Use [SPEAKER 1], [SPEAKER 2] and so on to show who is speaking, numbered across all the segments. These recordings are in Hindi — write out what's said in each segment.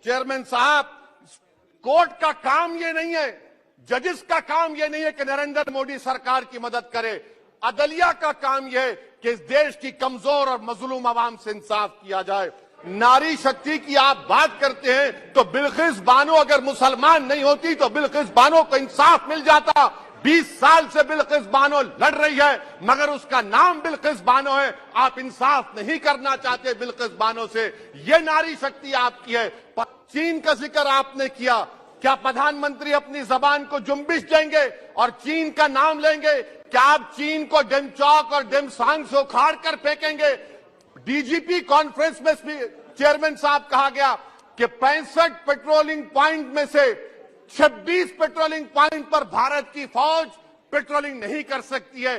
[SPEAKER 1] चेयरमैन साहब, कोर्ट का काम ये नहीं है, जजेस का काम ये नहीं है कि नरेंद्र मोदी सरकार की मदद करे। अदलिया का काम यह है कि इस देश की कमजोर और मजलूम आवाम से इंसाफ किया जाए। नारी शक्ति की आप बात करते हैं तो बिल्किस बानो अगर मुसलमान नहीं होती तो बिल्किस बानो को इंसाफ मिल जाता। 20 साल से बिल्किस बानो लड़ रही है, मगर उसका नाम बिल्किस बानो है। आप इंसाफ नहीं करना चाहते बिल्किस बानो से। ये नारी शक्ति आपकी है। चीन का जिक्र आपने किया, क्या प्रधानमंत्री अपनी जबान को जुम्बिश देंगे और चीन का नाम लेंगे? क्या आप चीन को डेमचौक और डेमसांग से उखाड़ कर फेंकेंगे? डीजीपी कॉन्फ्रेंस में चेयरमैन साहब कहा गया कि 65 पेट्रोलिंग पॉइंट में से 26 पेट्रोलिंग पॉइंट पर भारत की फौज पेट्रोलिंग नहीं कर सकती है।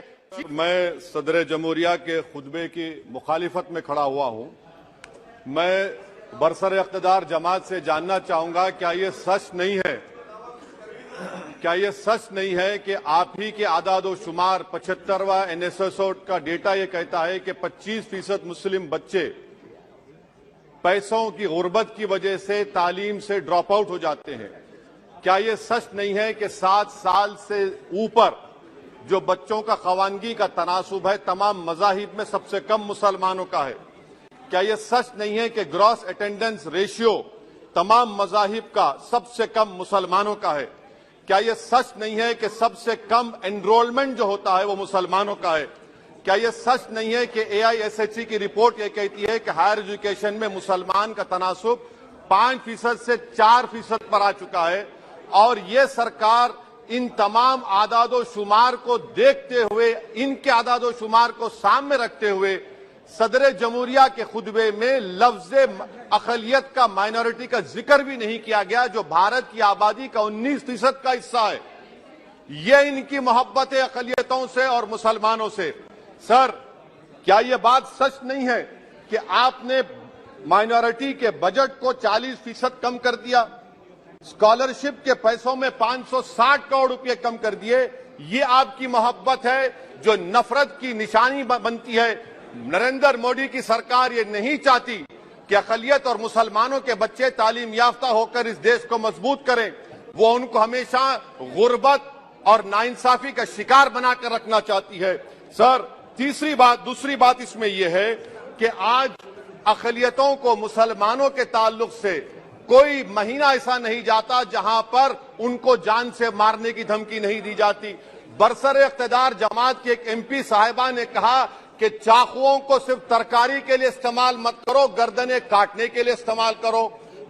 [SPEAKER 2] मैं सदर जमहूरिया के खुतबे की मुखालिफत में खड़ा हुआ हूं। मैं बरसर इख्तिदार जमात से जानना चाहूंगा, क्या ये सच नहीं है, क्या ये सच नहीं है कि आप ही के आदाद व शुमार 75वां NSSO का डेटा ये कहता है कि 25% मुस्लिम बच्चे पैसों की गुर्बत की वजह से तालीम से ड्रॉप आउट हो जाते हैं? क्या ये सच नहीं है कि 7 साल से ऊपर जो बच्चों का खवानगी का तनासुब है तमाम मजाहिब में सबसे कम मुसलमानों का है? क्या ये सच नहीं है कि ग्रॉस अटेंडेंस रेशियो तमाम मजाहिब का सबसे कम मुसलमानों का है? क्या ये सच नहीं है कि सबसे कम एनरोलमेंट जो होता है वो मुसलमानों का है? क्या ये सच नहीं है कि AISHE की रिपोर्ट ये कहती है कि हायर एजुकेशन में मुसलमान का तनासुब 5% से 4% पर आ चुका है? और ये सरकार इन तमाम आदादो शुमार को देखते हुए, इनके आदादो शुमार को सामने रखते हुए सदर जमहूरिया के खुतबे में लफ्ज अकलियत का, माइनॉरिटी का जिक्र भी नहीं किया गया, जो भारत की आबादी का 19% का हिस्सा है। ये इनकी मोहब्बत है अकलियतों से और मुसलमानों से। सर, क्या यह बात सच नहीं है कि आपने माइनॉरिटी के बजट को 40% कम कर दिया, स्कॉलरशिप के पैसों में 560 करोड़ रुपए कम कर दिए? ये आपकी मोहब्बत है जो नफरत की निशानी बनती है। नरेंद्र मोदी की सरकार ये नहीं चाहती कि अकलियत और मुसलमानों के बच्चे तालीम याफ्ता होकर इस देश को मजबूत करें। वो उनको हमेशा गुर्बत और नाइंसाफी का शिकार बनाकर रखना चाहती है। सर, दूसरी बात इसमें यह है कि आज अकलियतों को मुसलमानों के ताल्लुक से कोई महीना ऐसा नहीं जाता जहां पर उनको जान से मारने की धमकी नहीं दी जाती। बरसर इख्तिदार जमात की एक MP साहिबा ने कहा कि चाकुओं को सिर्फ तरकारी के लिए इस्तेमाल मत करो, गर्दनें काटने के लिए इस्तेमाल करो।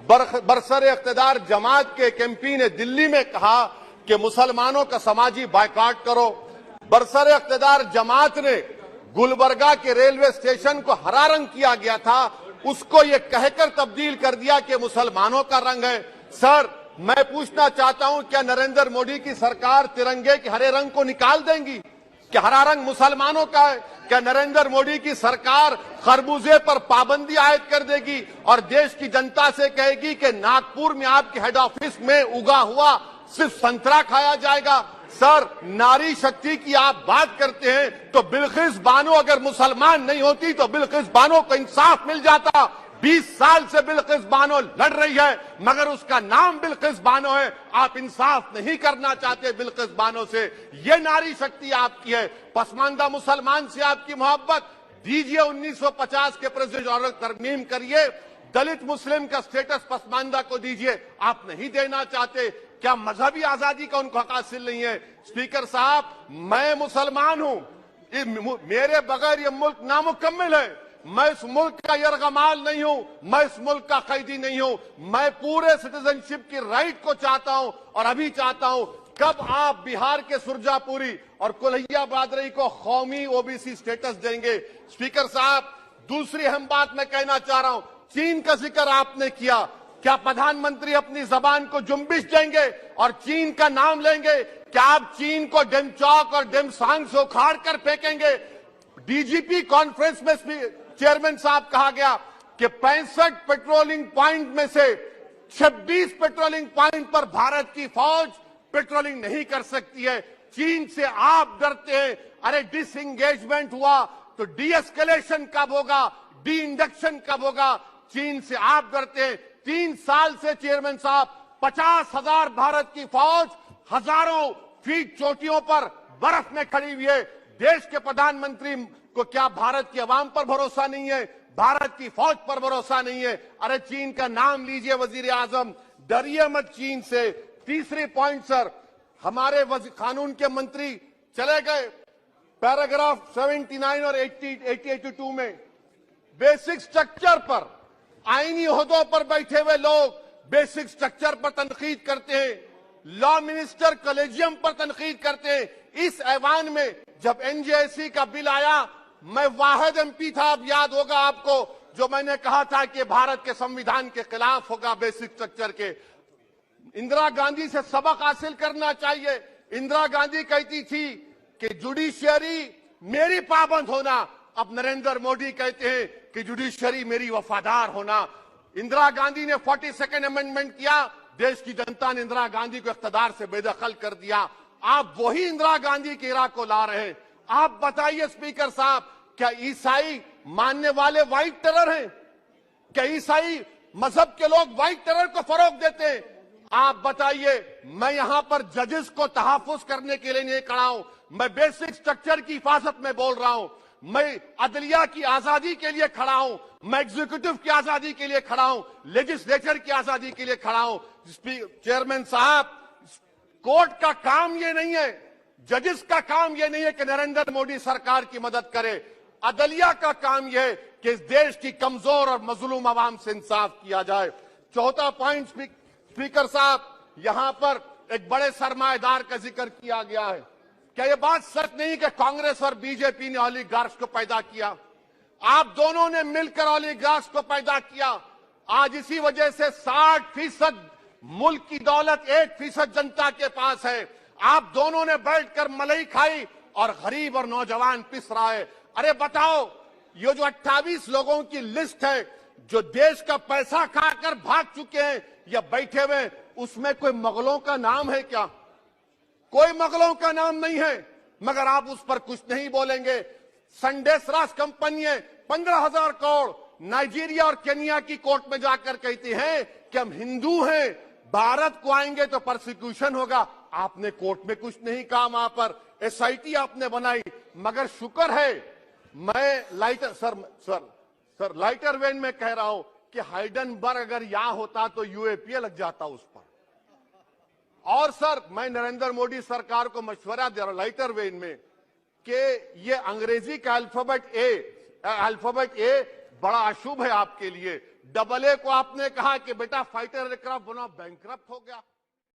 [SPEAKER 2] बरसर इख्तिदार जमात के एक MP ने दिल्ली में कहा कि मुसलमानों का समाजी बायकॉट करो। बरसर इख्तिदार जमात ने गुलबर्गा के रेलवे स्टेशन को हरा रंग किया गया था, उसको ये कहकर तब्दील कर दिया कि मुसलमानों का रंग है। सर, मैं पूछना चाहता हूं, क्या नरेंद्र मोदी की सरकार तिरंगे के हरे रंग को निकाल देंगी? क्या हरा रंग मुसलमानों का है? क्या नरेंद्र मोदी की सरकार खरबूजे पर पाबंदी आयद कर देगी और देश की जनता से कहेगी कि नागपुर में आपके हेड ऑफिस में उगा हुआ सिर्फ संतरा खाया जाएगा? सर, नारी शक्ति की आप बात करते हैं तो बिल्किस बानो अगर मुसलमान नहीं होती तो बिल्किस बानो को इंसाफ मिल जाता। 20 साल से बिल्किस बानो लड़ रही है, मगर उसका नाम बिल्किस बानो है। आप इंसाफ नहीं करना चाहते बिल्किस बानो से। ये नारी शक्ति आपकी है। पसमानदा मुसलमान से आपकी मोहब्बत, दीजिए 1950 के प्रेसिडेंट ऑर्डर तरमीम करिए, दलित मुस्लिम का स्टेटस पसमानदा को दीजिए। आप नहीं देना चाहते। क्या मजहबी आजादी का उनको हक हासिल नहीं है? स्पीकर साहब, मैं मुसलमान हूं, मेरे बगैर ये मुल्क नामुकम्मल है। मैं इस मुल्क का यरगमाल नहीं हूं, मैं इस मुल्क का कैदी नहीं हूं। मैं पूरे सिटीजनशिप की राइट को चाहता हूं और अभी चाहता हूं। कब आप बिहार के सुरजापुरी और कोल्हिया बादरी को कौमी OBC स्टेटस देंगे? स्पीकर साहब, दूसरी अहम बात मैं कहना चाह रहा हूं, चीन का जिक्र आपने किया, क्या प्रधानमंत्री अपनी जबान को जुम्बिश देंगे और चीन का नाम लेंगे? क्या आप चीन को डेमचौक और डेमसांग से उखाड़ कर फेंकेंगे? डीजीपी कॉन्फ्रेंस में चेयरमैन साहब कहा गया कि 65 पेट्रोलिंग पॉइंट में से 26 पेट्रोलिंग पॉइंट पर भारत की फौज पेट्रोलिंग नहीं कर सकती है। चीन से आप डरते हैं। अरे, डिसएंगेजमेंट हुआ तो डी एस्केलेशन कब होगा? डी इंडक्शन कब होगा? चीन से आप डरते हैं।
[SPEAKER 1] 3 साल से चेयरमैन साहब 50,000 भारत की फौज हजारों फीट चोटियों पर बर्फ में खड़ी हुई है। देश के प्रधानमंत्री को क्या भारत की आवाम पर भरोसा नहीं है, भारत की फौज पर भरोसा नहीं है? अरे चीन का नाम लीजिए वजीर आजम, डरिए मत चीन से। तीसरी पॉइंट सर, हमारे कानून के मंत्री चले गए पैराग्राफ 79 और 82 में बेसिक स्ट्रक्चर पर, आईनी ओहदों पर बैठे हुए लोग बेसिक स्ट्रक्चर पर तनकीद करते हैं, लॉ मिनिस्टर कॉलेजियम पर तनकीद करते हैं। इस ऐवान में जब एनजेसी का बिल आया, मैं वाहिद एमपी था, अब याद होगा आपको, जो मैंने कहा था कि भारत के संविधान के खिलाफ होगा बेसिक स्ट्रक्चर के। इंदिरा गांधी से सबक हासिल करना चाहिए। इंदिरा गांधी कहती थी कि जुडिशियरी मेरी पाबंद होना, अब नरेंद्र मोदी कहते हैं कि जुडिशियरी मेरी वफादार होना। इंदिरा गांधी ने 42nd अमेंडमेंट किया, देश की जनता ने इंदिरा गांधी को इख्तियार से बेदखल कर दिया। आप वही इंदिरा गांधी के इराक को ला रहे हैं। आप बताइए स्पीकर साहब, क्या ईसाई मानने वाले व्हाइट टेरर हैं? क्या ईसाई मजहब के लोग व्हाइट टेरर को फरोग देते हैं? आप बताइए। मैं यहां पर जजेस को तहफुज करने के लिए नहीं खड़ा हूं, मैं बेसिक स्ट्रक्चर की हिफाजत में बोल रहा हूं। मैं अदलिया की आजादी के लिए खड़ा हूं, मैं एग्जीक्यूटिव की आजादी के लिए खड़ा हूं, लेजिस्लेचर की आजादी के लिए खड़ा हूं। चेयरमैन साहब, कोर्ट का काम ये नहीं है, जजेस का काम ये नहीं है कि नरेंद्र मोदी सरकार की मदद करे। अदलिया का काम यह है कि इस देश की कमजोर और मजलूम आवाम से इंसाफ किया जाए। चौथा पॉइंट स्पीकर साहब, यहां पर एक बड़े सरमाएदार का जिक्र किया गया है। क्या यह बात सच नहीं कि कांग्रेस और बीजेपी ने ओलिगार्क्स को पैदा किया? आप दोनों ने मिलकर ओलिगार्क्स को पैदा किया। आज इसी वजह से 60% मुल्क की दौलत 1% जनता के पास है। आप दोनों ने बैठकर मलाई खाई और गरीब और नौजवान पिस रहा है। अरे बताओ, ये जो 28 लोगों की लिस्ट है जो देश का पैसा खाकर भाग चुके हैं या बैठे हुए, उसमें कोई मुगलों का नाम है क्या? कोई मुगलों का नाम नहीं है, मगर आप उस पर कुछ नहीं बोलेंगे। संडेसरास कंपनी 15,000 करोड़ नाइजीरिया और केनिया की कोर्ट में जाकर कहती है कि हम हिंदू हैं, भारत को आएंगे तो प्रोसिक्यूशन होगा। आपने कोर्ट में कुछ नहीं कहा, वहां पर एसआईटी आपने बनाई। मगर शुक्र है, मैं लाइटर वेन में कह रहा हूं कि हाइडेनबर्ग अगर यहां होता तो यूएपीए लग जाता उस पर। और सर, मैं नरेंद्र मोदी सरकार को मशवरा दे रहा हूं लाइटर वेन में कि ये अंग्रेजी का अल्फाबेट ए बड़ा अशुभ है आपके लिए। AA को आपने कहा कि बेटा फाइटर एयरक्राफ्ट बनाओ, बैंकक्रप्ट हो गया।